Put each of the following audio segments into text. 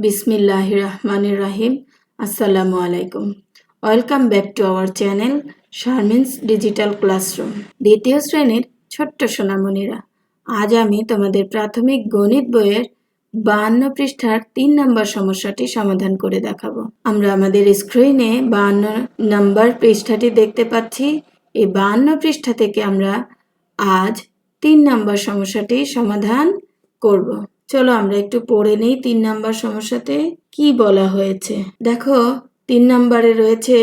বিসমিল্লাহির রহমানির রহিম। আসসালামু আলাইকুম। Welcome back to our channel Sharmin's digital classroom. দ্বিতীয় শ্রেণীর ছোট্ট সোনামণিরা, আজ আমি তোমাদের প্রাথমিক গণিত বইয়ের 52 পৃষ্ঠার 3 নম্বর সমস্যাটি সমাধান করে দেখাবো। আমরা আমাদের স্ক্রিনে 52 নম্বর পৃষ্ঠাটি দেখতে পাচ্ছি। এই 52 পৃষ্ঠা থেকে আমরা আজ 3 নম্বর সমস্যাটি সমাধান করব। চলো আমরা একটু পড়ে নেই 3 নাম্বার সমস্যাতে কি বলা হয়েছে। দেখো 3 নাম্বারে রয়েছে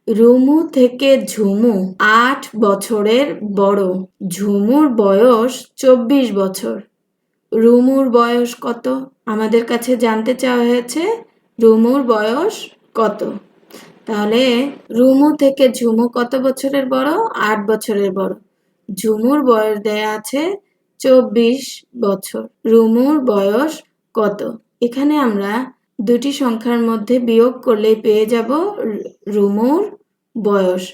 রুমু থেকে ঝুমু 8 বছরের বড়, ঝুমুর বয়স 24 বছর। রুমুর বয়স কত? আমাদের কাছে জানতে চাওয়া হয়েছে রুমুর বয়স কত। তাহলে রুমু থেকে ঝুমু কত বছরের বড়? 8 বছরের বড়। ঝুমুর বয়স দেয়া আছে 24 বছর। রুমুর বয়স কত? এখানে আমরা দুটি সংখ্যার মধ্যে বিয়োগ করলেই পেয়ে যাব রুমুর বয়স।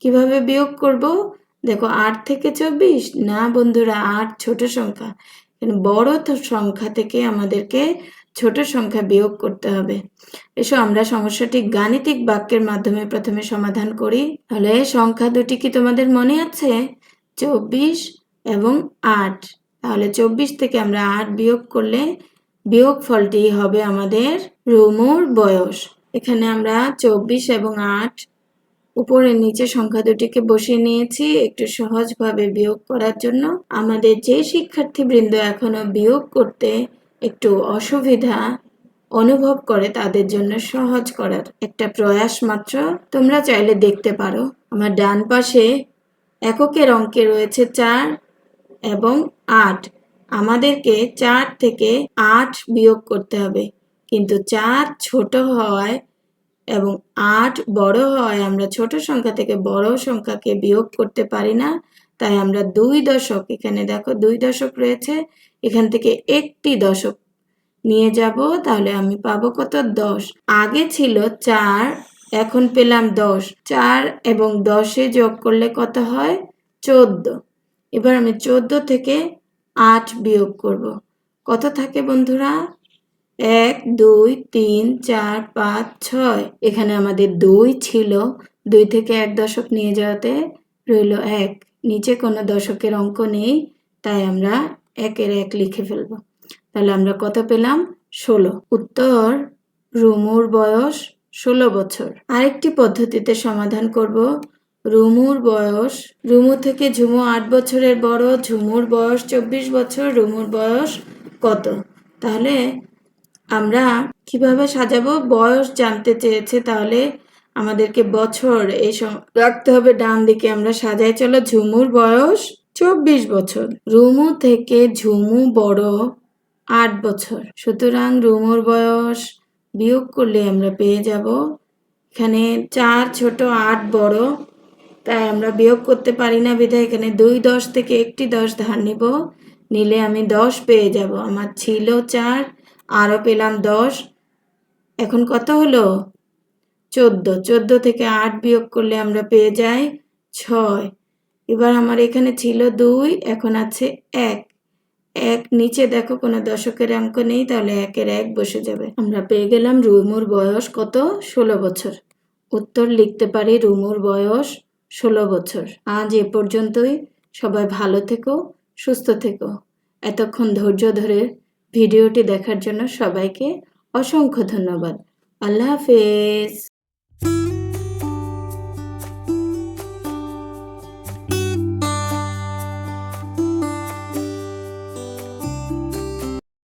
কিভাবে বিয়োগ করব? দেখো 8 থেকে 24 না বন্ধুরা, 8 ছোট সংখ্যা, বড় সংখ্যা থেকে আমাদেরকে ছোট সংখ্যা বিয়োগ করতে হবে। এসো আমরা সমস্যাটি গাণিতিক বাক্যের মাধ্যমে প্রথমে সমাধান করি। তাহলে সংখ্যা দুটি কি তোমাদের মনে আছে? 24 এবং 8। তাহলে 24 থেকে আমরা 8 বিয়োগ করলে বিয়োগ ফলটি হবে আমাদের রুমুর বয়স। এখানে আমরা 24 এবং 8 উপরে নিচে সংখ্যা দুটিকে বসিয়ে নিয়েছি একটু সহজভাবে বিয়োগ করার জন্য। আমাদের যে শিক্ষার্থীবৃন্দ এখনো বিয়োগ করতে একটু অসুবিধা অনুভব করে তাদের জন্য সহজ করার একটা প্রয়াস মাত্র। তোমরা চাইলে দেখতে পারো আমার ডান পাশে এককের অঙ্কে রয়েছে 4 এবং 8। আমাদেরকে 4 থেকে 8 বিয়োগ করতে হবে, কিন্তু 4 ছোট হওয়ায় এবং 8 বড় হওয়ায় আমরা ছোট সংখ্যা থেকে বড় সংখ্যাকে বিয়োগ করতে পারি না। তাই আমরা 2 দশক, এখানে দেখো 2 দশক রয়েছে, এখান থেকে একটি দশক নিয়ে যাব, তাহলে আমি পাবো কত? 10। আগে ছিল 4, এখন পেলাম 10। 4 এবং 10-এ যোগ করলে কত হয়? 14। এবার আমি 14 থেকে 8 বিয়োগ করব। কত থাকে বন্ধুরা? 1 2 3 4 5 6। এখানে আমাদের 2 ছিল, 2 থেকে 1 দশক নিয়ে যাওয়াতে রইল 1। নিচে কোনো দশকের অঙ্ক নেই, তাই আমরা 1-এর 1 লিখে ফেলব। তাহলে আমরা কত পেলাম? 16। উত্তর রুমুর বয়স 16 বছর। আরেকটি পদ্ধতিতে সমাধান করব। রুমুর বয়স, রুমু থেকে ঝুমু 8 বছরের বড়, ঝুমুর বয়স 24 বছর, রুমুর বয়স কত? তাহলে আমরা কিভাবে সাজাবো? বয়স জানতে চেয়েছে, তাহলে আমাদেরকে বছর এই রাখতে হবে ডান দিকে। আমরা সাজাই, চলো। ঝুমুর বয়স 24 বছর, রুমু থেকে ঝুমু বড় 8 বছর, সুতরাং রুমুর বয়স বিয়োগ করলে আমরা পেয়ে যাব, এখানে 4 ছোট 8 বড়, তাই আমরা বিয়োগ করতে পারি না, বিধায় এখানে 2 10 থেকে একটি 10 ধার নিব, নিলে আমি 10 পেয়ে যাব। আমার ছিল 4, আরও পেলাম 10, এখন কত হলো? 14। 14 থেকে 8 বিয়োগ করলে আমরা পেয়ে যাই 6। এবার আমার এখানে ছিল 2, এখন আছে 1। 1 নিচে দেখো কোনো দশকের অঙ্ক নেই, তাহলে 1-এর 1 বসে যাবে। আমরা পেয়ে গেলাম রুমুর বয়স কত? 16 বছর। উত্তর লিখতে পারি রুমুর বয়স 16 বছর। আজ এ পর্যন্তই। সবাই ভালো থেকো, সুস্থ থেকো। এতক্ষণ ধৈর্য ধরে ভিডিওটি দেখার জন্য সবাইকে অসংখ্য ধন্যবাদ। আল্লাহ হাফেজ।